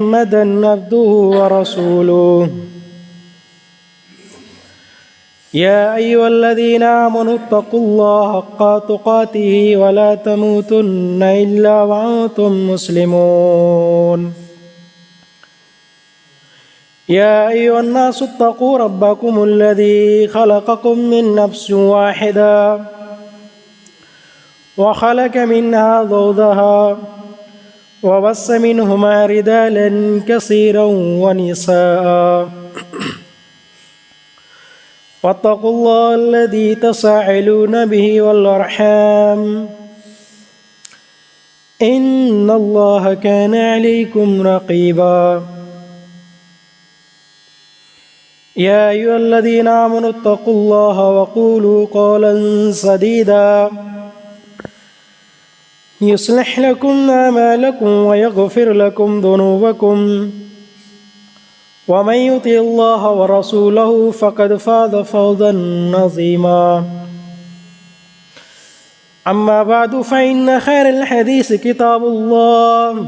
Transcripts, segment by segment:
محمدا عبده ورسوله يا أيها الذين آمنوا اتقوا الله حق تقاته ولا تموتن إلا وأنتم مسلمون يا أيها الناس اتقوا ربكم الذي خلقكم من نفس واحدة وخلق منها زوجها وبث منهما رجالا كثيرا ونساء واتقوا الله الذي تساءلون به والأرحام إن الله كان عليكم رقيبا يا أيها الذين آمنوا اتقوا الله وقولوا قولا سديدا يصلح لكم أعمالكم ويغفر لكم ذنوبكم ومن يطع الله ورسوله فقد فاز فوزا عظيما أما بعد فإن خير الحديث كتاب الله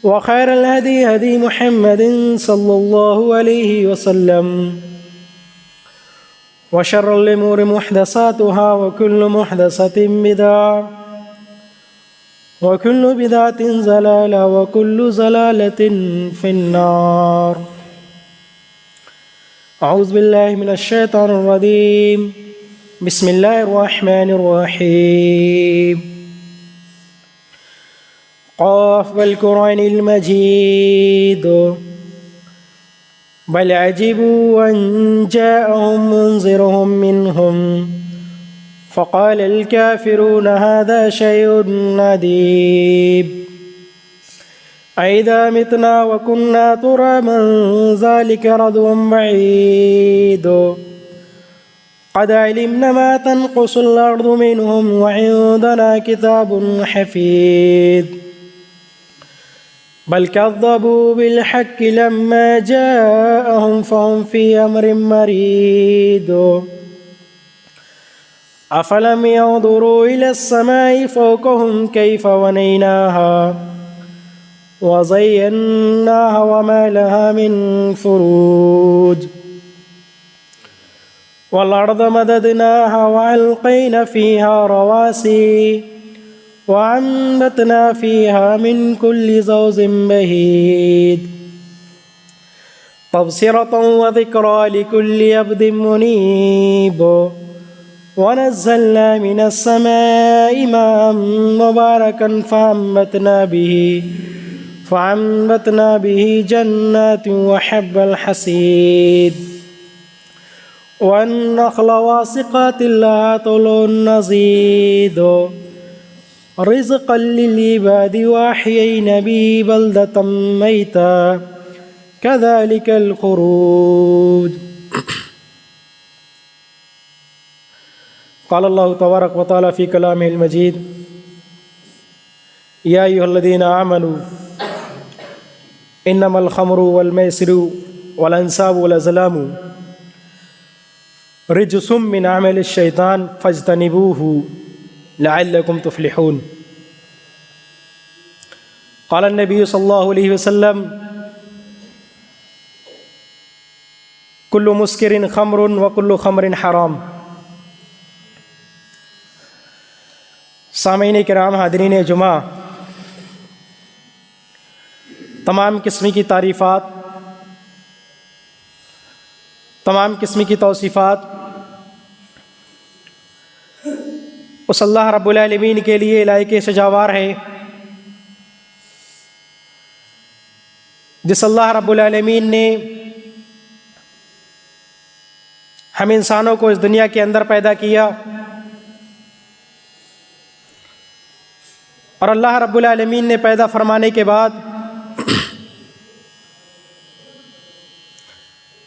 وخير الهدي هدي محمد صلى الله عليه وسلم وشر الأمور محدثاتها وكل محدثة بدعة وكل بدعة ضلالة وكل ضلالة في النار. أعوذ بالله من الشيطان الرجيم. بسم الله الرحمن الرحيم. قاف والقرآن المجيد بل عجبوا أن جاءهم منذرهم منهم فقال الكافرون هذا شيء عجيب أئذا متنا وكنا ترابا ذلك رجع بعيد قد علمنا ما تنقص الأرض منهم وعندنا كتاب حفيظ بل كذبوا بالحق لما جاءهم فهم في أمر مريد أفلم ينظروا إلى السماء فوقهم كيف بنيناها وزيناها وما لها من فروج والأرض مددناها وألقينا فيها رواسي وأنبتنا فيها من كل زوج بهيج تبصرة وذكرى لكل عبد منيب ونزلنا من السماء ماء مباركا فأنبتنا به جنات وحب الحصيد والنخل واسقات لها طلع نضيد رزقا للعباد وأحيينا به بلدة ميتا كذلك الخروج. قال الله تبارك وتعالى في كلامه المجيد يا أيها الذين آمنوا إنما الخمر والميسر والأنصاب والأزلام رجس من عمل الشيطان فاجتنبوه لعلكم تفلحون. قال النبي صلى الله عليه وسلم كل مسكر خمر وكل خمر حرام. سامعین کرام، حاضرین جمعہ، تمام قسم کی تعریفات، تمام قسم کی توصیفات اس اللہ رب العالمین کے لیے لائق سجاوار ہے جس اللہ رب العالمین نے ہم انسانوں کو اس دنیا کے اندر پیدا کیا اور اللہ رب العالمین نے پیدا فرمانے کے بعد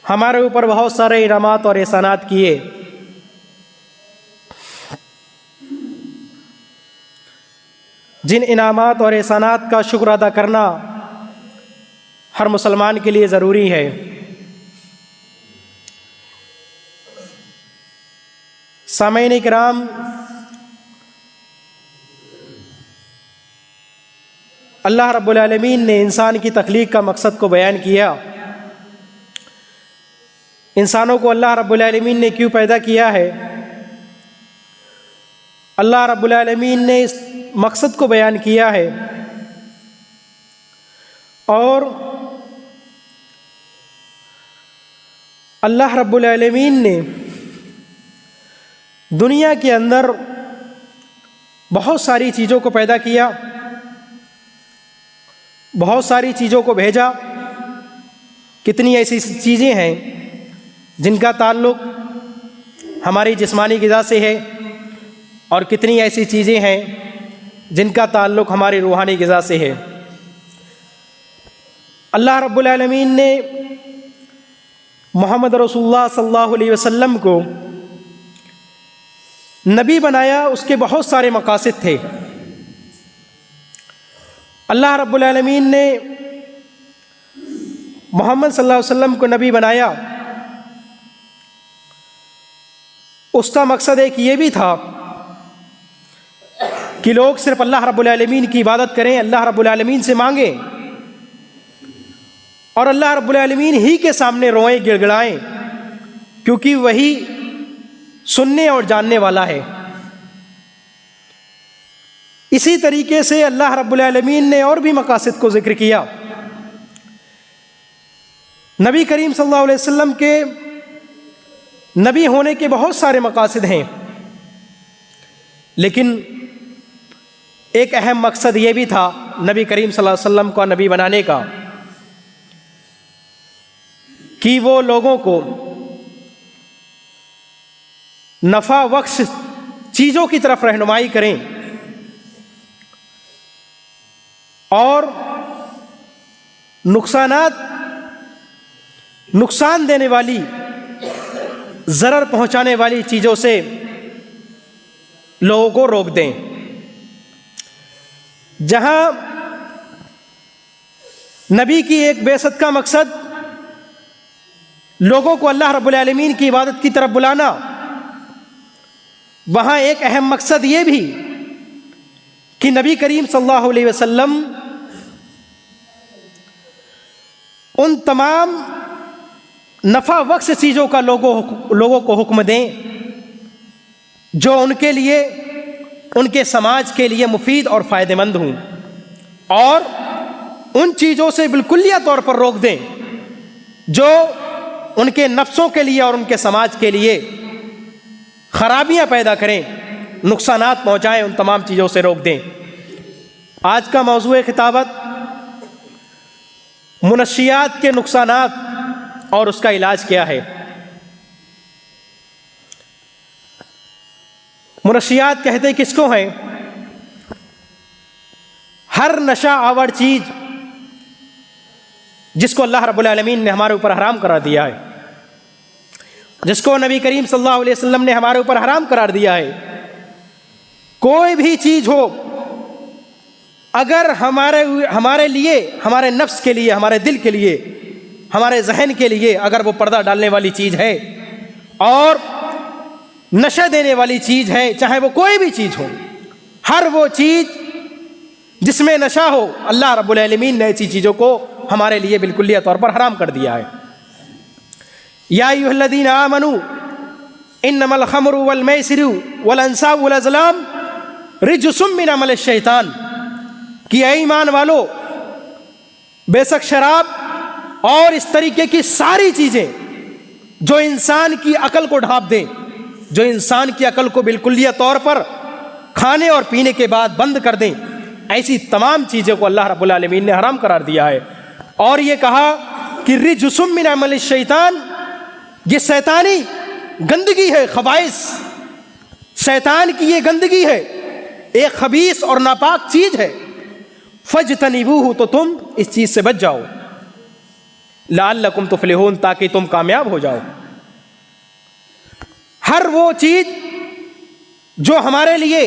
ہمارے اوپر بہت سارے انعامات اور احسانات کیے. جن انعامات اور احسانات کا شکر ادا کرنا ہر مسلمان کے لیے ضروری ہے. سامعین کرام، اللہ رب العالمین نے انسان کی تخلیق کا مقصد کو بیان کیا۔ انسانوں کو اللہ رب العالمین نے کیوں پیدا کیا ہے، اللہ رب العالمین نے اس مقصد کو بیان کیا ہے، اور اللہ رب العالمین نے دنیا کے اندر بہت ساری چیزوں کو پیدا کیا، بہت ساری چیزوں کو بھیجا۔ کتنی ایسی چیزیں ہیں جن کا تعلق ہماری جسمانی غذا سے ہے، اور کتنی ایسی چیزیں ہیں جن کا تعلق ہماری روحانی غذا سے ہے۔ اللہ رب العالمین نے محمد رسول اللہ صلی اللہ علیہ وسلم کو نبی بنایا، اس کے بہت سارے مقاصد تھے۔ اللہ رب العالمین نے محمد صلی اللہ علیہ وسلم کو نبی بنایا، اس کا مقصد ایک یہ بھی تھا کہ لوگ صرف اللہ رب العالمین کی عبادت کریں، اللہ رب العالمین سے مانگیں، اور اللہ رب العالمین ہی کے سامنے روئیں گڑ گڑائیں، کیونکہ وہی سننے اور جاننے والا ہے۔ اسی طریقے سے اللہ رب العالمین نے اور بھی مقاصد کو ذکر کیا۔ نبی کریم صلی اللہ علیہ وسلم کے نبی ہونے کے بہت سارے مقاصد ہیں، لیکن ایک اہم مقصد یہ بھی تھا نبی کریم صلی اللہ علیہ وسلم کو نبی بنانے کا کہ وہ لوگوں کو نفع بخش چیزوں کی طرف رہنمائی کریں، اور نقصان دینے والی، ضرر پہنچانے والی چیزوں سے لوگوں کو روک دیں۔ جہاں نبی کی ایک بعثت کا مقصد لوگوں کو اللہ رب العالمین کی عبادت کی طرف بلانا، وہاں ایک اہم مقصد یہ بھی کہ نبی کریم صلی اللہ علیہ وسلم ان تمام نفع بخش چیزوں کا لوگوں کو حکم دیں جو ان کے لیے، ان کے سماج کے لیے مفید اور فائدہ مند ہوں، اور ان چیزوں سے بالکلیہ طور پر روک دیں جو ان کے نفسوں کے لیے اور ان کے سماج کے لیے خرابیاں پیدا کریں، نقصانات پہنچائیں، ان تمام چیزوں سے روک دیں۔ آج کا موضوع خطابت منشیات کے نقصانات اور اس کا علاج کیا ہے۔ منشیات کہتے کس کو ہیں؟ ہر نشہ آور چیز جس کو اللہ رب العالمین نے ہمارے اوپر حرام قرار دیا ہے، جس کو نبی کریم صلی اللہ علیہ وسلم نے ہمارے اوپر حرام قرار دیا ہے۔ کوئی بھی چیز ہو، اگر ہمارے لیے، ہمارے نفس کے لیے، ہمارے دل کے لیے، ہمارے ذہن کے لیے اگر وہ پردہ ڈالنے والی چیز ہے اور نشہ دینے والی چیز ہے، چاہے وہ کوئی بھی چیز ہو، ہر وہ چیز جس میں نشہ ہو، اللہ رب العالمین نے ایسی چیزوں کو ہمارے لیے بالکلیہ طور پر حرام کر دیا ہے۔ یا ایھا الذین آمنوا انما الخمر والمیسر والانصاب والازلام رجس من عمل الشیطان، کہ اے ایمان والو، بے شک شراب اور اس طریقے کی ساری چیزیں جو انسان کی عقل کو ڈھانپ دیں، جو انسان کی عقل کو بالکلیہ طور پر کھانے اور پینے کے بعد بند کر دیں، ایسی تمام چیزوں کو اللہ رب العالمین نے حرام قرار دیا ہے۔ اور یہ کہا کہ رجس من عمل الشیطان، یہ شیطانی گندگی ہے، خبائث، شیطان کی یہ گندگی ہے، ایک خبیث اور ناپاک چیز ہے۔ فاجتنبوہ، تو تم اس چیز سے بچ جاؤ، لعلکم تفلحون، تاکہ تم کامیاب ہو جاؤ۔ ہر وہ چیز جو ہمارے لیے،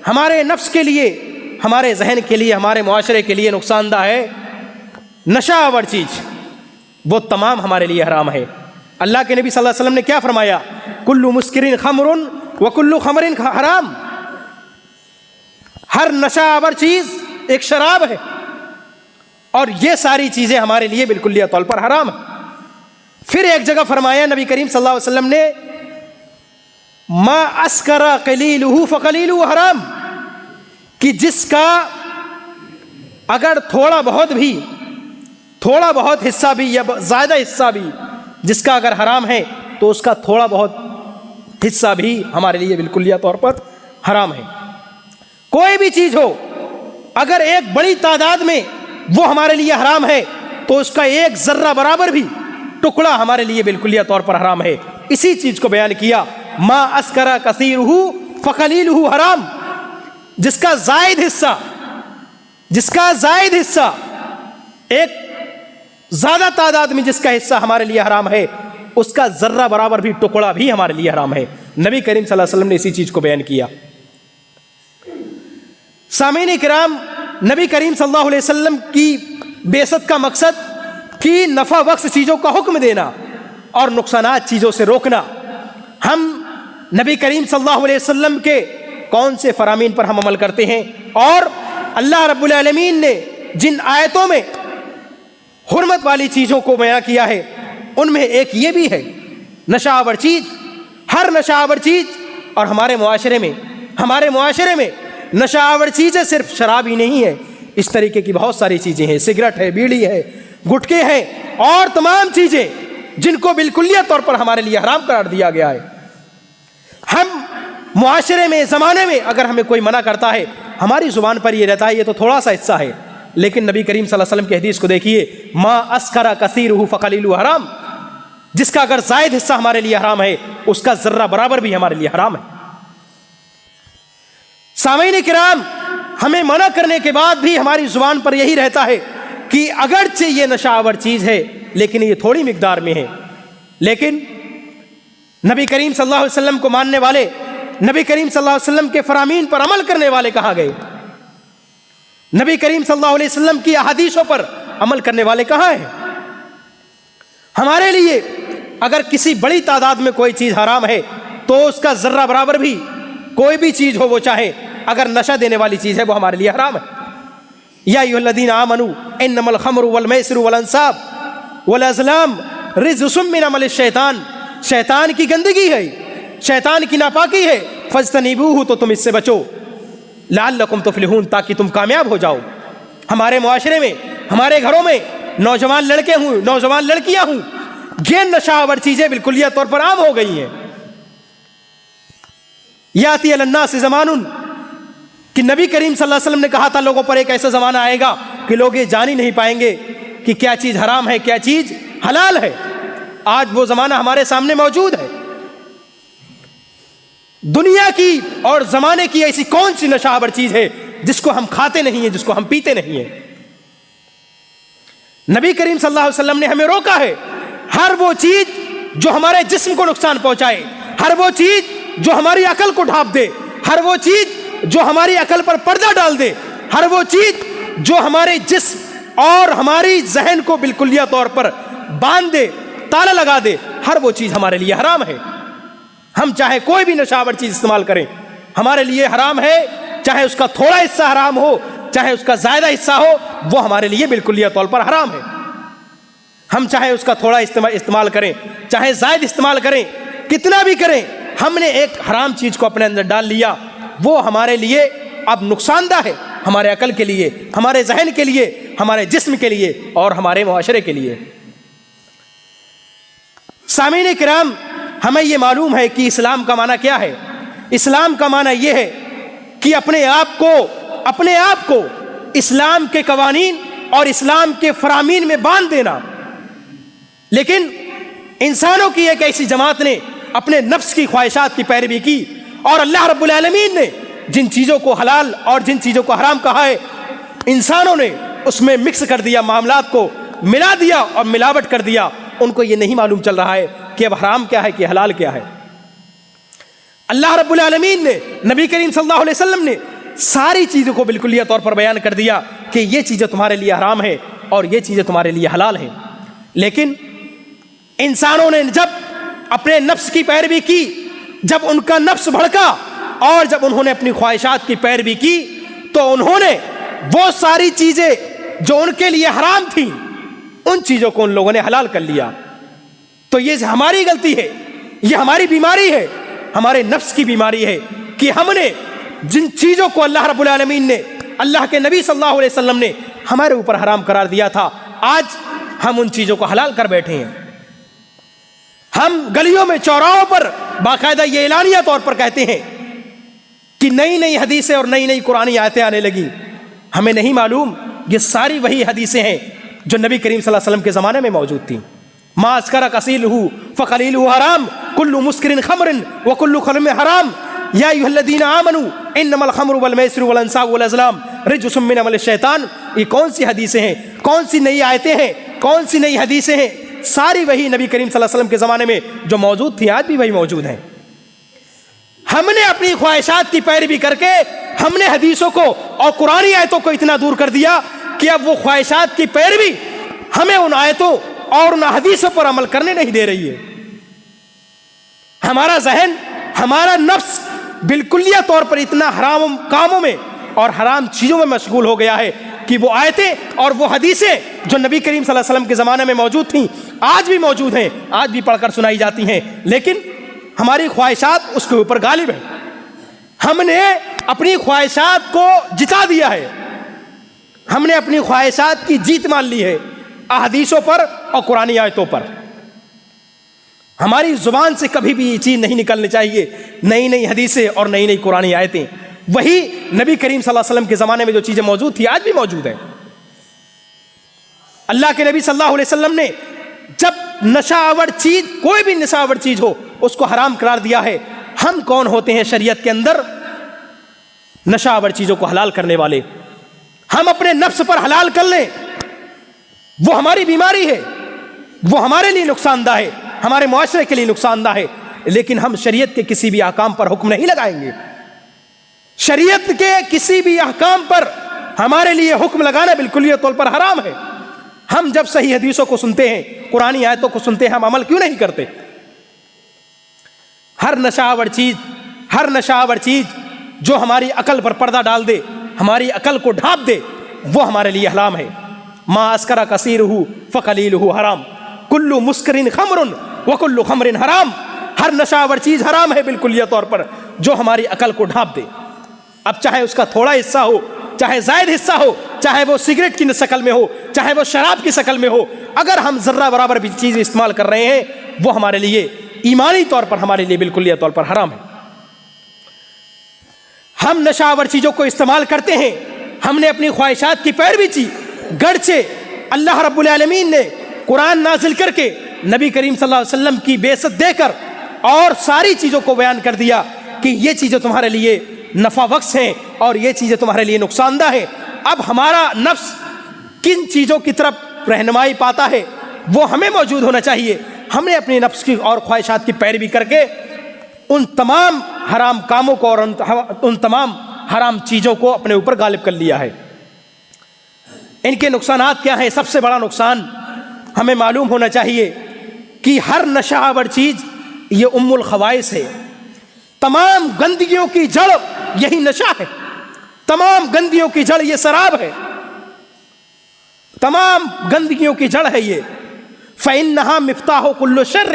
ہمارے نفس کے لیے، ہمارے ذہن کے لیے، ہمارے معاشرے کے لیے نقصان دہ ہے، نشہ آور چیز، وہ تمام ہمارے لیے حرام ہے۔ اللہ کے نبی صلی اللہ علیہ وسلم نے کیا فرمایا؟ کل مسکر خمر وکل خمر حرام، ہر نشہ آور چیز ایک شراب ہے، اور یہ ساری چیزیں ہمارے لیے بالکلیہ طور پر حرام ہیں۔ پھر ایک جگہ فرمایا نبی کریم صلی اللہ علیہ وسلم نے ما اسکر قلیلہ فقلیلہ حرام، کہ جس کا اگر تھوڑا بہت حصہ بھی یا زیادہ حصہ بھی جس کا اگر حرام ہے تو اس کا تھوڑا بہت حصہ بھی ہمارے لیے بالکلیہ طور پر حرام ہے۔ کوئی بھی چیز ہو اگر ایک بڑی تعداد میں وہ ہمارے لیے حرام ہے تو اس کا ایک ذرہ برابر بھی ٹکڑا ہمارے لیے بالکلیہ طور پر حرام ہے۔ اسی چیز کو بیان کیا ما اسکر کثیرہ فقلیلہ حرام، جس کا زائد حصہ ایک زیادہ تعداد میں جس کا حصہ ہمارے لیے حرام ہے اس کا ذرہ برابر بھی ٹکڑا بھی ہمارے لیے حرام ہے۔ نبی کریم صلی اللہ علیہ وسلم نے اسی چیز کو بیان کیا۔ سامعین کرام، نبی کریم صلی اللہ علیہ وسلم کی بعثت کا مقصد کہ نفع بخش چیزوں کا حکم دینا اور نقصانات چیزوں سے روکنا۔ ہم نبی کریم صلی اللہ علیہ وسلم کے کون سے فرامین پر ہم عمل کرتے ہیں، اور اللہ رب العالمین نے جن آیتوں میں حرمت والی چیزوں کو بیان کیا ہے ان میں ایک یہ بھی ہے نشہ آور چیز۔ ہر نشہ آور چیز، اور ہمارے معاشرے میں نشہ آور چیزیں صرف شراب ہی نہیں ہے، اس طریقے کی بہت ساری چیزیں ہیں، سگریٹ ہے، بیڑی ہے، گٹکے ہیں، اور تمام چیزیں جن کو بالکلیہ طور پر ہمارے لیے حرام قرار دیا گیا ہے۔ ہم معاشرے میں، زمانے میں اگر ہمیں کوئی منع کرتا ہے ہماری زبان پر یہ رہتا ہے یہ تو تھوڑا سا حصہ ہے، لیکن نبی کریم صلی اللہ علیہ وسلم کی حدیث کو دیکھیے ما اسکر کثیرہ فقلیلہ حرام، جس کا اگر زائد حصہ ہمارے لیے حرام ہے اس کا ذرہ برابر بھی ہمارے لیے حرام ہے۔ سامعین کرام، ہمیں منع کرنے کے بعد بھی ہماری زبان پر یہی رہتا ہے کہ اگرچہ یہ نشہ آور چیز ہے لیکن یہ تھوڑی مقدار میں ہے، لیکن نبی کریم صلی اللہ علیہ وسلم کو ماننے والے، نبی کریم صلی اللہ علیہ وسلم کے فرامین پر عمل کرنے والے کہاں گئے؟ نبی کریم صلی اللہ علیہ وسلم کی احادیثوں پر عمل کرنے والے کہاں ہیں؟ ہمارے لیے اگر کسی بڑی تعداد میں کوئی چیز حرام ہے تو اس کا ذرہ برابر بھی کوئی بھی چیز ہو، وہ چاہے اگر نشہ دینے والی چیز ہے وہ ہمارے لیے حرام ہے۔ یا ایھا الذین آمنوا انما الخمر والمیسر والانصاب والازلام رجس من عمل الشیطان، شیطان کی گندگی ہے، شیطان کی ناپاکی ہے، فاجتنبوہ، تو تم اس سے بچو، لعلکم تفلحون، تاکہ تم کامیاب ہو جاؤ۔ ہمارے معاشرے میں، ہمارے گھروں میں نوجوان لڑکے ہوں، نوجوان لڑکیاں ہوں، یہ نشہ آور چیزیں بالکلیہ طور پر عام ہو گئی ہیں۔ یاتی علی الناس زمان، کہ نبی کریم صلی اللہ علیہ وسلم نے کہا تھا لوگوں پر ایک ایسا زمانہ آئے گا کہ لوگ یہ جان ہی نہیں پائیں گے کہ کیا چیز حرام ہے کیا چیز حلال ہے۔ آج وہ زمانہ ہمارے سامنے موجود ہے۔ دنیا کی اور زمانے کی ایسی کون سی نشہ آور چیز ہے جس کو ہم کھاتے نہیں ہیں، جس کو ہم پیتے نہیں ہیں؟ نبی کریم صلی اللہ علیہ وسلم نے ہمیں روکا ہے ہر وہ چیز جو ہمارے جسم کو نقصان پہنچائے، ہر وہ چیز جو ہماری عقل کو ڈھانپ دے، ہر وہ چیز جو ہماری عقل پر پردہ ڈال دے، ہر وہ چیز جو ہمارے جسم اور ہماری ذہن کو بالکلیہ طور پر باندھ دے، تالا لگا دے، ہر وہ چیز ہمارے لیے حرام ہے۔ ہم چاہے کوئی بھی نشہ آور چیز استعمال کریں ہمارے لیے حرام ہے، چاہے اس کا تھوڑا حصہ حرام ہو چاہے اس کا زیادہ حصہ ہو، وہ ہمارے لیے بالکلیہ طور پر حرام ہے۔ ہم چاہے اس کا تھوڑا استعمال کریں چاہے زائد استعمال کریں، کتنا بھی کریں، ہم نے ایک حرام چیز کو اپنے اندر ڈال لیا، وہ ہمارے لیے اب نقصان دہ ہے، ہمارے عقل کے لیے، ہمارے ذہن کے لیے، ہمارے جسم کے لیے اور ہمارے معاشرے کے لیے۔ سامعین کرام، ہمیں یہ معلوم ہے کہ اسلام کا معنی کیا ہے۔ اسلام کا معنی یہ ہے کہ اپنے آپ کو اسلام کے قوانین اور اسلام کے فرامین میں باندھ دینا۔ لیکن انسانوں کی ایک ایسی جماعت نے اپنے نفس کی خواہشات کی پیروی کی، اور اللہ رب العالمین نے جن چیزوں کو حلال اور جن چیزوں کو حرام کہا ہے، انسانوں نے اس میں مکس کر دیا، معاملات کو ملا دیا اور ملاوٹ کر دیا۔ ان کو یہ نہیں معلوم چل رہا ہے کہ اب حرام کیا ہے کہ حلال کیا ہے۔ اللہ رب العالمین نے، نبی کریم صلی اللہ علیہ وسلم نے ساری چیزوں کو بالکلیہ طور پر بیان کر دیا کہ یہ چیزیں تمہارے لیے حرام ہے اور یہ چیزیں تمہارے لیے حلال ہیں۔ لیکن انسانوں نے جب اپنے نفس کی پیروی کی، جب ان کا نفس بھڑکا اور جب انہوں نے اپنی خواہشات کی پیروی کی، تو انہوں نے وہ ساری چیزیں جو ان کے لیے حرام تھی ان چیزوں کو ان لوگوں نے حلال کر لیا. تو یہ ہماری غلطی ہے, یہ ہماری بیماری ہے, ہمارے نفس کی بیماری ہے کہ ہم نے جن چیزوں کو اللہ رب العالمین نے, اللہ کے نبی صلی اللہ علیہ وسلم نے ہمارے اوپر حرام قرار دیا تھا, آج ہم ان چیزوں کو حلال کر بیٹھے ہیں. ہم گلیوں میں چوراہوں پر باقاعدہ یہ اعلانیہ طور پر کہتے ہیں کہ نئی نئی حدیثیں اور نئی نئی قرآنی آیتیں آنے لگی. ہمیں نہیں معلوم یہ ساری وہی حدیثیں ہیں جو نبی کریم صلی اللہ علیہ وسلم کے زمانے میں موجود تھیں. ما اسکر کثیرہ فقلیلہ حرام کل مسکر خمر وکل خمر حرام یا ایھا الذین آمنوا انما الخمر والمیسر والانصاب والازلام رجس من عمل الشیطان. یہ کون سی حدیثیں ہیں, کون سی نئی آیتیں ہیں, کون سی نئی حدیثیں ہیں؟ ساری وہی نبی کریم صلی اللہ علیہ وسلم کے زمانے میں جو موجود تھی آج بھی وہی موجود ہیں. ہم نے اپنی خواہشات کی پیروی کر کے ہم نے حدیثوں کو اور قرآنی آیتوں کو اتنا دور کر دیا کہ اب وہ خواہشات کی پیروی ہمیں ان آیتوں اور ان حدیثوں پر عمل کرنے نہیں دے رہی ہے. ہمارا ذہن, ہمارا نفس بالکلیہ طور پر اتنا حرام کاموں میں اور حرام چیزوں میں مشغول ہو گیا ہے کہ وہ آیتیں اور وہ حدیثیں جو نبی کریم صلی اللہ علیہ وسلم کے زمانے میں موجود تھیں آج بھی موجود ہیں, آج بھی پڑھ کر سنائی جاتی ہیں, لیکن ہماری خواہشات اس کے اوپر غالب ہیں. ہم نے اپنی خواہشات کو جتا دیا ہے, ہم نے اپنی خواہشات کی جیت مان لی ہے احادیثوں پر اور قرآنی آیتوں پر. ہماری زبان سے کبھی بھی یہ چیز نہیں نکلنی چاہیے, نئی نئی حدیثیں اور نئی نئی قرآنی آیتیں. وہی نبی کریم صلی اللہ علیہ وسلم کے زمانے میں جو چیزیں موجود تھی آج بھی موجود ہیں. اللہ کے نبی صلی اللہ علیہ وسلم نے جب نشہ آور چیز, کوئی بھی نشہ آور چیز ہو, اس کو حرام قرار دیا ہے. ہم کون ہوتے ہیں شریعت کے اندر نشہ آور چیزوں کو حلال کرنے والے؟ ہم اپنے نفس پر حلال کر لیں, وہ ہماری بیماری ہے, وہ ہمارے لیے نقصان دہ ہے, ہمارے معاشرے کے لیے نقصان دہ ہے, لیکن ہم شریعت کے کسی بھی احکام پر حکم نہیں لگائیں گے. شریعت کے کسی بھی احکام پر ہمارے لیے حکم لگانا بالکل طور پر حرام ہے. ہم جب صحیح حدیثوں کو سنتے ہیں, قرآنی آیتوں کو سنتے ہیں, ہم عمل کیوں نہیں کرتے؟ ہر نشہ آور چیز, ہر نشہ آور چیز جو ہماری عقل پر پردہ ڈال دے, ہماری عقل کو ڈھانپ دے, وہ ہمارے لیے حرام ہے. ما اسکر کثیرہ فقلیلہ حرام کل مسکر خمر وکل خمر حرام. ہر نشہ آور چیز حرام ہے بالکلیہ طور پر جو ہماری عقل کو ڈھانپ دے. اب چاہے اس کا تھوڑا حصہ ہو, چاہے زائد حصہ ہو, چاہے وہ سگریٹ کی شکل میں ہو, چاہے وہ شراب کی شکل میں ہو, اگر ہم ذرہ برابر بھی چیز استعمال کر رہے ہیں وہ ہمارے لیے ایمانی طور پر, ہمارے لیے بالکلیہ طور پر حرام ہے. ہم نشہ آور چیزوں کو استعمال کرتے ہیں, ہم نے اپنی خواہشات کی پیروی کی, گرچہ اللہ رب العالمین نے قرآن نازل کر کے نبی کریم صلی اللہ علیہ وسلم کی بعثت دے کر اور ساری چیزوں کو بیان کر دیا کہ یہ چیزیں تمہارے لیے نفع بخش ہیں اور یہ چیزیں تمہارے لیے نقصان دہ ہیں. اب ہمارا نفس کن چیزوں کی طرف رہنمائی پاتا ہے وہ ہمیں موجود ہونا چاہیے. ہم نے اپنے نفس کی اور خواہشات کی پیروی کر کے ان تمام حرام کاموں کو اور ان تمام حرام چیزوں کو اپنے اوپر غالب کر لیا ہے. ان کے نقصانات کیا ہیں؟ سب سے بڑا نقصان ہمیں معلوم ہونا چاہیے کہ ہر نشہ آور چیز یہ ام الخبائث ہے. تمام گندگیوں کی جڑ یہی نشہ ہے, تمام گندگیوں کی جڑ یہ شراب ہے, تمام گندگیوں کی جڑ ہے یہ. فَإِنَّهَا مِفْتَاحُ كُلُّ شَرٍ,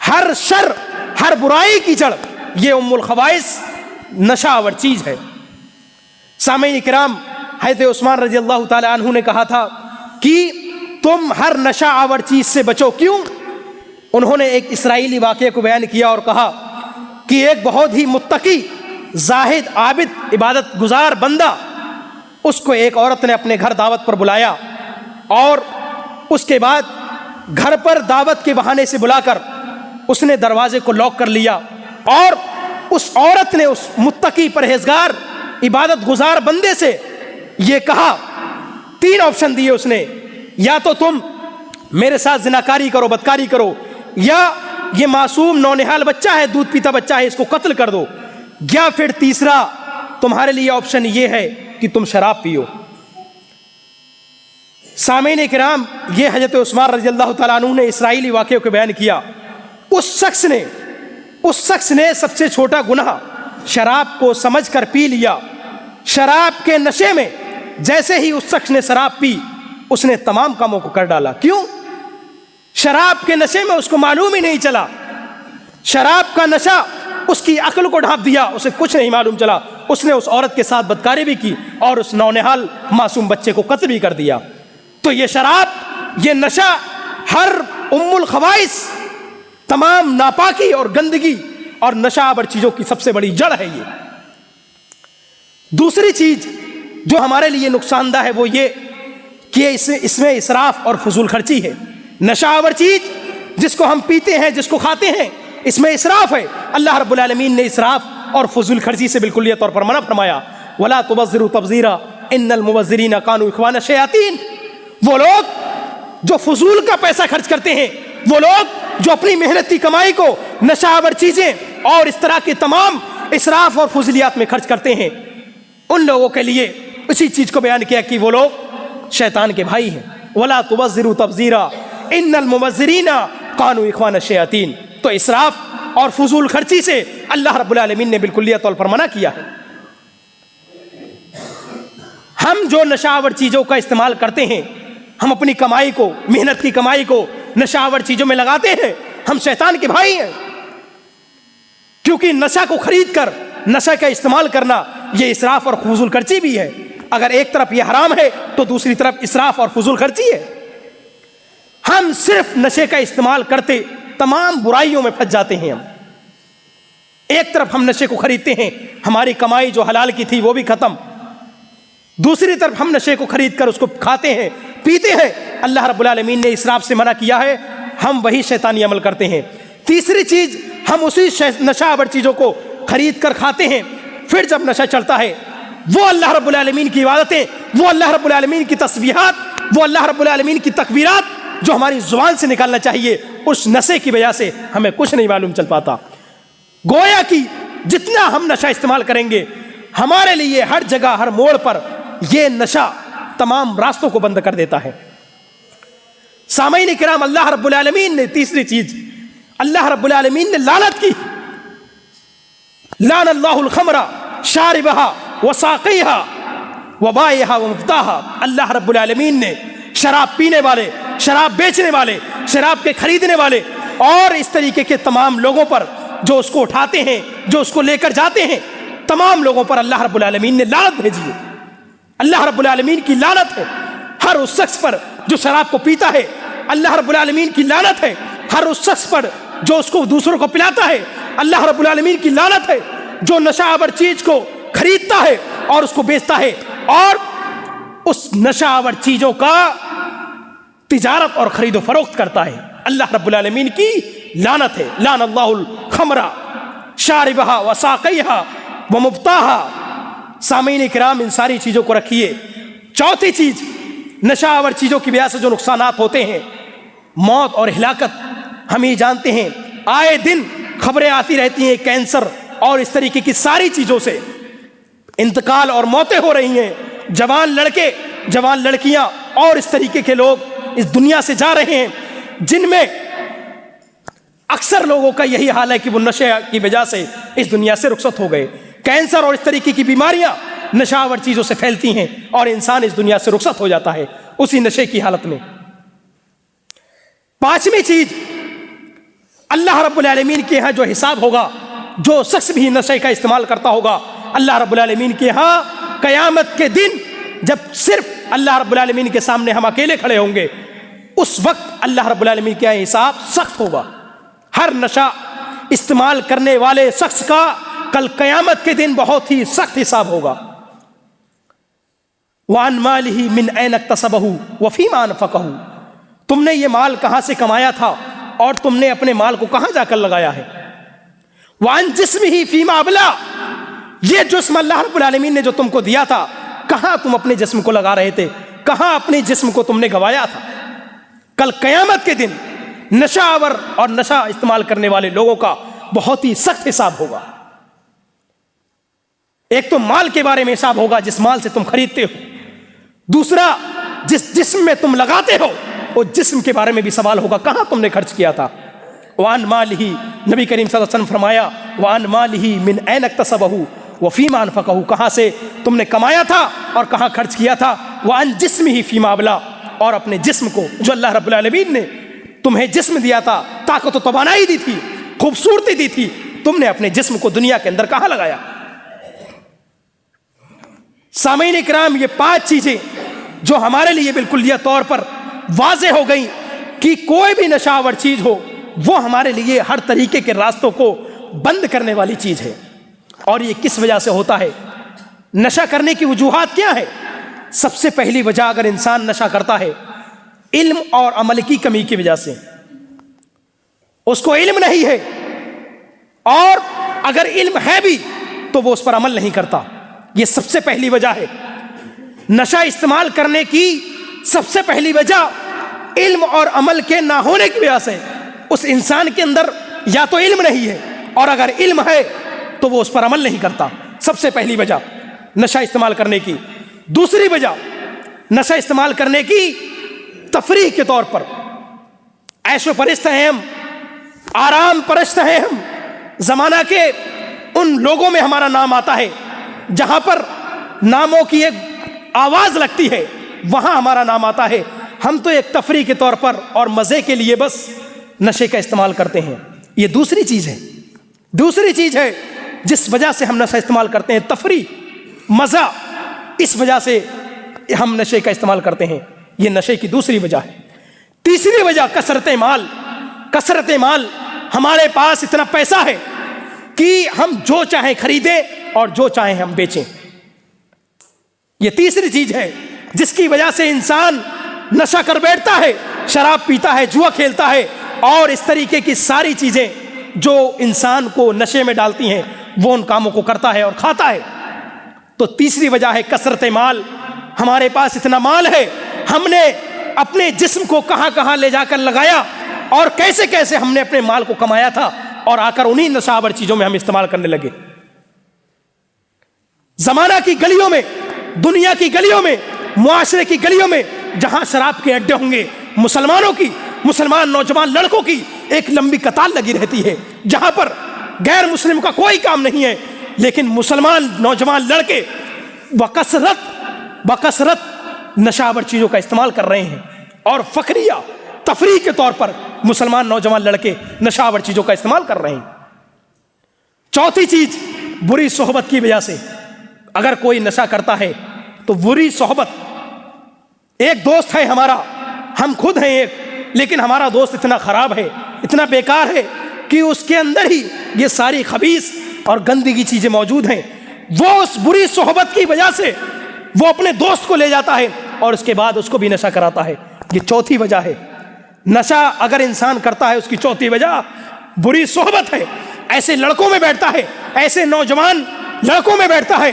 ہر شر, ہر برائی کی جڑ یہ ام الخبائث نشہ آور چیز ہے. سامعین کرام, حضرت عثمان رضی اللہ تعالی عنہ نے کہا تھا کہ تم ہر نشہ آور چیز سے بچو. کیوں؟ انہوں نے ایک اسرائیلی واقعے کو بیان کیا اور کہا کہ ایک بہت ہی متقی, زاہد, عابد, عبادت گزار بندہ, اس کو ایک عورت نے اپنے گھر دعوت پر بلایا اور اس کے بعد گھر پر دعوت کے بہانے سے بلا کر اس نے دروازے کو لاک کر لیا اور اس عورت نے اس متقی, پرہیزگار, عبادت گزار بندے سے یہ کہا, 3 آپشن دیے اس نے, یا تو تم میرے ساتھ زناکاری کرو, بدکاری کرو, یا یہ معصوم نونہال بچہ ہے, دودھ پیتا بچہ ہے, اس کو قتل کر دو, یا پھر تیسرا تمہارے لیے آپشن یہ ہے کہ تم شراب پیو. سامعین کرام, یہ حضرت عثمان رضی اللہ تعالیٰ عنہ نے اسرائیلی واقعے کو بیان کیا. اس شخص نے سب سے چھوٹا گناہ شراب کو سمجھ کر پی لیا, شراب کے نشے میں جیسے ہی اس شخص نے شراب پی اس نے تمام کاموں کو کر ڈالا. کیوں؟ شراب کے نشے میں اس کو معلوم ہی نہیں چلا. شراب کا نشہ اس کی عقل کو ڈھانپ دیا, اسے کچھ نہیں معلوم چلا. اس نے اس عورت کے ساتھ بدکاری بھی کی اور اس نونہال معصوم بچے کو قتل بھی کر دیا. تو یہ شراب, یہ نشہ ہر ام الخبائث, تمام ناپاکی اور گندگی اور نشہ آور چیزوں کی سب سے بڑی جڑ ہے یہ. دوسری چیز جو ہمارے لیے نقصان دہ ہے وہ یہ کہ اس میں اسراف اور فضول خرچی ہے. نشہ آور چیز جس کو ہم پیتے ہیں, جس کو کھاتے ہیں, اس میں اسراف ہے. اللہ رب العالمین نے اسراف اور فضول خرچی سے بالکلیہ طور پر منع فرمایا. وَلَا تُبَذِّرُوا تَبْذِيرًا إِنَّ الْمُبَذِّرِينَ كَانُوا إِخْوَانَ الشَّيَاطِينَ. وہ لوگ جو فضول کا پیسہ خرچ کرتے ہیں, وہ لوگ جو اپنی محنت کی کمائی کو نشہ آور چیزیں اور اس طرح کے تمام اسراف اور فضولیات میں خرچ کرتے ہیں, ان لوگوں کے لیے اسی چیز کو بیان کیا کہ وہ لوگ شیطان کے بھائی ہیں. وَلَا تُبَذِّرُوا تَبْذِيرًا إِنَّ الْمُبَذِّرِينَ كَانُوا إِخْوَانَ الشَّيَاطِينَ. تو اسراف اور فضول خرچی سے اللہ رب العالمین نے بالکلیہ طور پر منع کیا ہے. ہم جو نشہ آور چیزوں کا استعمال کرتے ہیں, ہم اپنی کمائی کو, محنت کی کمائی کو نشہ آور چیزوں میں لگاتے ہیں, ہم شیطان کے بھائی ہیں. کیونکہ نشہ کو خرید کر نشہ کا استعمال کرنا یہ اسراف اور فضول خرچی بھی ہے. اگر ایک طرف یہ حرام ہے تو دوسری طرف اسراف اور فضول خرچی ہے. ہم صرف نشے کا استعمال کرتے تمام برائیوں میں پھنس جاتے ہیں. ہم ایک طرف ہم نشے کو خریدتے ہیں, ہماری کمائی جو حلال کی تھی وہ بھی ختم. دوسری طرف ہم نشے کو خرید کر اس کو کھاتے ہیں, پیتے ہیں. اللہ رب العالمین نے اسراف سے منع کیا ہے, ہم وہی شیطانی عمل کرتے ہیں. تیسری چیز, ہم اسی نشہ آور چیزوں کو خرید کر کھاتے ہیں, پھر جب نشہ چڑھتا ہے وہ اللہ رب العالمین کی عبادتیں, وہ اللہ رب العالمین کی تسبیحات, وہ اللہ رب العالمین کی تکبیرات جو ہماری زبان سے نکالنا چاہیے, اس نشے کی وجہ سے ہمیں کچھ نہیں معلوم چل پاتا. گویا کہ جتنا ہم نشہ استعمال کریں گے, ہمارے لیے ہر جگہ ہر موڑ پر یہ نشہ تمام راستوں کو بند کر دیتا ہے. سامعین کرام, اللہ رب العالمین نے تیسری چیز, اللہ رب العالمین نے لعنت کی. لعن اللہ الخمر شاربها وساقیها وبائعها ومبتاها. اللہ رب العالمین نے شراب پینے والے, شراب بیچنے والے, شراب کے خریدنے والے اور اس طریقے کے تمام لوگوں پر جو اس کو اٹھاتے ہیں, جو اس کو لے کر جاتے ہیں, تمام لوگوں پر اللہ رب العالمین نے لعنت بھیجی ہے. اللہ رب العالمین کی لعنت ہے ہر اس شخص پر جو شراب کو پیتا ہے. اللہ رب العالمین کی لعنت ہے ہر اس شخص پر جو اس کو دوسروں کو پلاتا ہے. اللہ رب العالمین کی لعنت ہے جو نشہ آور چیز کو خریدتا ہے اور اس کو بیچتا ہے اور اس نشہ آور چیزوں کا تجارت اور خرید و فروخت کرتا ہے. اللہ رب العالمین کی لعنت ہے. لعن اللہ الخمر شاربها وساقیها ومبتاها. سامعین کرام, ان ساری چیزوں کو رکھیے. چوتھی چیز, نشہ آور چیزوں کی وجہ سے جو نقصانات ہوتے ہیں, موت اور ہلاکت. ہم یہ جانتے ہیں آئے دن خبریں آتی رہتی ہیں, کینسر اور اس طریقے کی ساری چیزوں سے انتقال اور موتیں ہو رہی ہیں. جوان لڑکے, جوان لڑکیاں اور اس طریقے کے لوگ اس دنیا سے جا رہے ہیں, جن میں اکثر لوگوں کا یہی حال ہے کہ وہ نشے کی وجہ سے اس دنیا سے رخصت ہو گئے. کینسر اور اس طریقے کی بیماریاں نشہ آور چیزوں سے پھیلتی ہیں اور انسان اس دنیا سے رخصت ہو جاتا ہے اسی نشے کی حالت میں. پانچویں چیز, اللہ رب العالمین کے ہاں جو حساب ہوگا, جو شخص بھی نشے کا استعمال کرتا ہوگا, اللہ رب العالمین کے ہاں قیامت کے دن جب صرف اللہ رب العالمین کے سامنے ہم اکیلے کھڑے ہوں گے, اس وقت اللہ رب العالمین کے ہاں حساب سخت ہوگا. ہر نشہ استعمال کرنے والے شخص کا کل قیامت کے دن بہت ہی سخت حساب ہوگا. وَعَنْ مَالِهِ مِنْ أَيْنَ اكْتَسَبَهُ وَفِيمَا أَنْفَقَهُ. تم نے یہ مال کہاں سے کمایا تھا اور تم نے اپنے مال کو کہاں جا کر لگایا ہے. وَعَنْ جِسْمِهِ فِيمَا أَبْلَى. یہ جسم اللہ رب العالمین نے جو تم کو دیا تھا, کہاں تم اپنے جسم کو لگا رہے تھے, کہاں اپنے جسم کو تم نے گوایا تھا. کل قیامت کے دن نشہ آور اور نشہ استعمال کرنے والے لوگوں کا بہت ہی سخت حساب ہوگا. ایک تو مال کے بارے میں حساب ہوگا جس مال سے تم خریدتے ہو, دوسرا جس جسم میں تم لگاتے ہو وہ جسم کے بارے میں بھی سوال ہوگا کہاں تم نے خرچ کیا تھا. وَعَنْ مَالِهِ, نبی کریم صلی اللہ علیہ وسلم فرمایا وَعَنْ مَالِهِ مِنْ أَيْنَ اكْتَسَبَهُ وفیما انفقہ، کہاں سے تم نے کمایا تھا اور کہاں خرچ کیا تھا، وعن جسمہ فیما ابلا، اور اپنے جسم کو جو اللہ رب العالمین نے تمہیں جسم دیا تھا، طاقت و توانائی دی تھی، خوبصورتی دی تھی، تم نے اپنے جسم کو دنیا کے اندر کہاں لگایا؟ سامعین اکرام، یہ 5 چیزیں جو ہمارے لیے بالکلیہ طور پر واضح ہو گئی کہ کوئی بھی نشہ آور چیز ہو وہ ہمارے لیے ہر طریقے کے راستوں کو بند کرنے والی چیز ہے۔ اور یہ کس وجہ سے ہوتا ہے؟ نشہ کرنے کی وجوہات کیا ہے؟ سب سے پہلی وجہ اگر انسان نشہ کرتا ہے علم اور عمل کی کمی کی وجہ سے، اس کو علم نہیں ہے، اور اگر علم ہے بھی تو وہ اس پر عمل نہیں کرتا، یہ سب سے پہلی وجہ ہے۔ نشہ استعمال کرنے کی سب سے پہلی وجہ علم اور عمل کے نہ ہونے کی وجہ سے اس انسان کے اندر یا تو علم نہیں ہے، اور اگر علم ہے تو وہ اس پر عمل نہیں کرتا، سب سے پہلی وجہ نشہ استعمال کرنے کی۔ دوسری وجہ نشہ استعمال کرنے کی تفریح کے طور پر، عیش و پرست ہیں ہم، آرام پرست ہیں ہم، زمانہ کے ان لوگوں میں ہمارا نام آتا ہے جہاں پر ناموں کی ایک آواز لگتی ہے، وہاں ہمارا نام آتا ہے، ہم تو ایک تفریح کے طور پر اور مزے کے لیے بس نشے کا استعمال کرتے ہیں۔ یہ دوسری چیز ہے، دوسری چیز ہے جس وجہ سے ہم نشہ استعمال کرتے ہیں، تفریح، مزہ، اس وجہ سے ہم نشے کا استعمال کرتے ہیں، یہ نشے کی دوسری وجہ ہے۔ تیسری وجہ کثرت مال، کثرت مال، ہمارے پاس اتنا پیسہ ہے کہ ہم جو چاہیں خریدیں اور جو چاہیں ہم بیچیں، یہ تیسری چیز ہے جس کی وجہ سے انسان نشہ کر بیٹھتا ہے، شراب پیتا ہے، جوا کھیلتا ہے، اور اس طریقے کی ساری چیزیں جو انسان کو نشے میں ڈالتی ہیں وہ ان کاموں کو کرتا ہے اور کھاتا ہے۔ تو تیسری وجہ ہے کثرت مال، ہمارے پاس اتنا مال ہے، ہم نے اپنے جسم کو کہاں کہاں لے جا کر لگایا اور کیسے کیسے ہم نے اپنے مال کو کمایا تھا، اور آ کر انہی نشہ آور چیزوں میں ہم استعمال کرنے لگے۔ زمانہ کی گلیوں میں، دنیا کی گلیوں میں، معاشرے کی گلیوں میں جہاں شراب کے اڈے ہوں گے، مسلمانوں کی، مسلمان نوجوان لڑکوں کی ایک لمبی قطار لگی رہتی ہے، جہاں پر غیر مسلم کا کوئی کام نہیں ہے، لیکن مسلمان نوجوان لڑکے بکثرت نشہ آور چیزوں کا استعمال کر رہے ہیں، اور فخریہ تفریح کے طور پر مسلمان نوجوان لڑکے نشہ آور چیزوں کا استعمال کر رہے ہیں۔ چوتھی چیز بری صحبت کی وجہ سے، اگر کوئی نشہ کرتا ہے تو بری صحبت، ایک دوست ہے ہمارا، ہم خود ہیں ایک، لیکن ہمارا دوست اتنا خراب ہے، اتنا بیکار ہے کہ اس کے اندر ہی یہ ساری خبیث اور گندگی چیزیں موجود ہیں، وہ اس بری صحبت کی وجہ سے وہ اپنے دوست کو لے جاتا ہے اور اس کے بعد اس کو بھی نشہ کراتا ہے۔ یہ چوتھی وجہ ہے، نشہ اگر انسان کرتا ہے اس کی چوتھی وجہ بری صحبت ہے، ایسے لڑکوں میں بیٹھتا ہے، ایسے نوجوان لڑکوں میں بیٹھتا ہے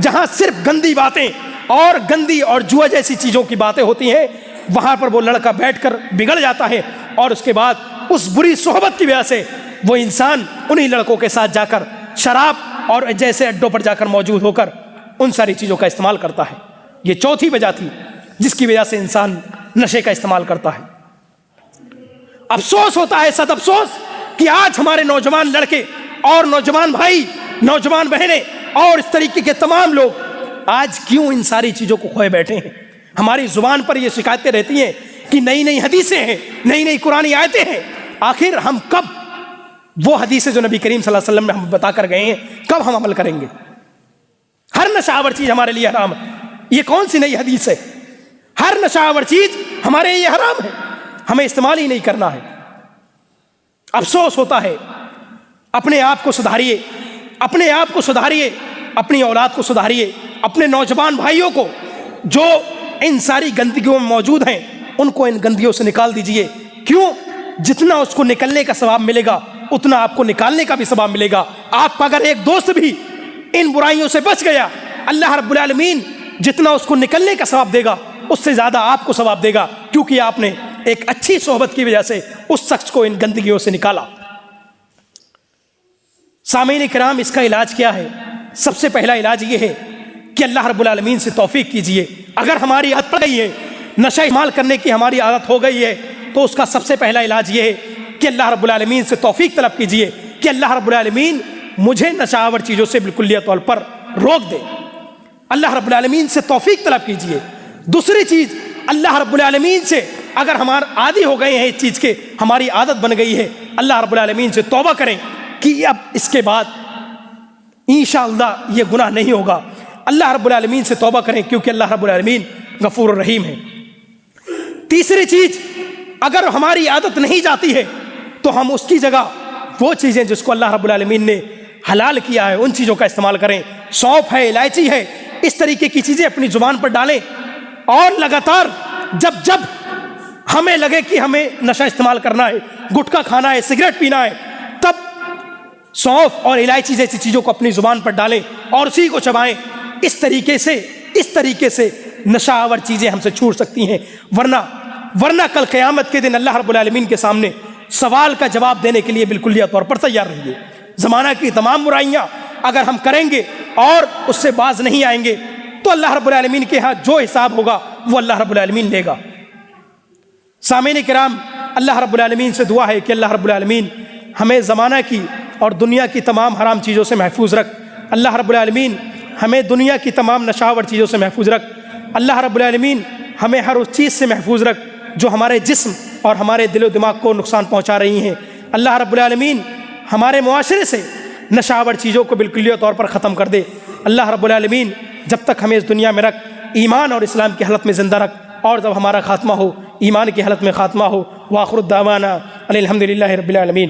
جہاں صرف گندی باتیں اور گندی اور جوا جیسی چیزوں کی باتیں ہوتی ہیں، وہاں پر وہ لڑکا بیٹھ کر بگڑ جاتا ہے، اور اس کے بعد اس بری صحبت کی وجہ سے وہ انسان انہی لڑکوں کے ساتھ جا کر شراب اور جیسے اڈوں پر جا کر موجود ہو کر ان ساری چیزوں کا استعمال کرتا ہے۔ یہ چوتھی وجہ تھی جس کی وجہ سے انسان نشے کا استعمال کرتا ہے۔ افسوس ہوتا ہے، صد افسوس، کہ آج ہمارے نوجوان لڑکے اور نوجوان بھائی، نوجوان بہنیں اور اس طریقے کے تمام لوگ آج کیوں ان ساری چیزوں کو کھوئے بیٹھے ہیں۔ ہماری زبان پر یہ شکایتیں رہتی ہیں کہ نئی نئی حدیثیں ہیں، نئی نئی قرآنی آیتیں ہیں، آخر ہم کب وہ حدیثیں جو نبی کریم صلی اللہ علیہ وسلم نے ہم بتا کر گئے ہیں کب ہم عمل کریں گے؟ ہر نشہ آور چیز ہمارے لیے حرام ہے، یہ کون سی نئی حدیث ہے؟ ہر نشہ آور چیز ہمارے لیے حرام ہے، ہمیں استعمال ہی نہیں کرنا ہے۔ افسوس ہوتا ہے، اپنے آپ کو سدھاریے، اپنے آپ کو سدھاریے، اپنی اولاد کو سدھاریے، اپنے نوجوان بھائیوں کو جو ان ساری گندگیوں میں موجود ہیں ان کو ان گندگیوں سے نکال دیجئے۔ کیوں؟ جتنا اس کو نکلنے کا ثواب ملے گا اتنا آپ کو نکالنے کا بھی ثواب ملے گا۔ آپ کا اگر ایک دوست بھی ان برائیوں سے بچ گیا، اللہ رب العالمین جتنا اس کو نکلنے کا ثواب دے گا اس سے زیادہ آپ کو ثواب دے گا، کیونکہ آپ نے ایک اچھی صحبت کی وجہ سے اس شخص کو ان گندگیوں سے نکالا۔ سامعین کرام، اس کا علاج کیا ہے؟ سب سے پہلا علاج یہ ہے کہ اللہ رب العالمین سے توفیق کیجئے۔ اگر ہماری عادت پڑ گئی ہے، نشہ استعمال کرنے کی ہماری عادت ہو گئی ہے، تو اس کا سب سے پہلا علاج یہ ہے کہ اللہ رب العالمین سے توفیق طلب کیجئے کہ اللہ رب العالمین مجھے نشہ چیزوں سے بالکلیہ طور پر روک دے۔ اللہ رب العالمین سے توفیق طلب کیجئے۔ دوسری چیز، اللہ رب العالمین سے اگر ہمارا عادی ہو گئے ہیں اس چیز کے، ہماری عادت بن گئی ہے، اللہ رب العالمین سے توبہ کریں کہ اب اس کے بعد انشاءاللہ یہ گناہ نہیں ہوگا۔ اللہ رب العالمین سے توبہ کریں کیونکہ اللہ رب العالمین غفور الرحیم ہے۔ تیسری چیز، اگر ہماری عادت نہیں جاتی ہے تو ہم اس کی جگہ وہ چیزیں جس کو اللہ رب العالمین نے حلال کیا ہے ان چیزوں کا استعمال کریں۔ سونف ہے، الائچی ہے، اس طریقے کی چیزیں اپنی زبان پر ڈالیں، اور لگاتار جب جب ہمیں لگے کہ ہمیں نشہ استعمال کرنا ہے، گٹکا کھانا ہے، سگریٹ پینا ہے، تب سونف اور الائچی جیسی چیزوں کو اپنی زبان پر ڈالیں اور اسی کو چبائیں۔ اس طریقے سے نشہ آور چیزیں ہم سے چھوٹ سکتی ہیں، ورنہ کل قیامت کے دن اللہ رب العالمین کے سامنے سوال کا جواب دینے کے لیے بالکلیہ طور پر تیار رہیے۔ زمانہ کی تمام برائیاں اگر ہم کریں گے اور اس سے باز نہیں آئیں گے تو اللہ رب العالمین کے ہاں جو حساب ہوگا وہ اللہ رب العالمین لے گا۔ سامعین کرام، اللہ رب العالمین سے دعا ہے کہ اللہ رب العالمین ہمیں زمانہ کی اور دنیا کی تمام حرام چیزوں سے محفوظ رکھ۔ اللہ رب العالمین ہمیں دنیا کی تمام نشاور چیزوں سے محفوظ رکھ۔ اللہ رب العالمین ہمیں ہر اس چیز سے محفوظ رکھ جو ہمارے جسم اور ہمارے دل و دماغ کو نقصان پہنچا رہی ہیں۔ اللہ رب العالمین ہمارے معاشرے سے نشاور چیزوں کو بالکلیہ طور پر ختم کر دے۔ اللہ رب العالمین جب تک ہمیں اس دنیا میں رکھ، ایمان اور اسلام کی حالت میں زندہ رکھ، اور جب ہمارا خاتمہ ہو ایمان کی حالت میں خاتمہ ہو۔ وآخر الدعوانا الحمدللہ رب العالمین۔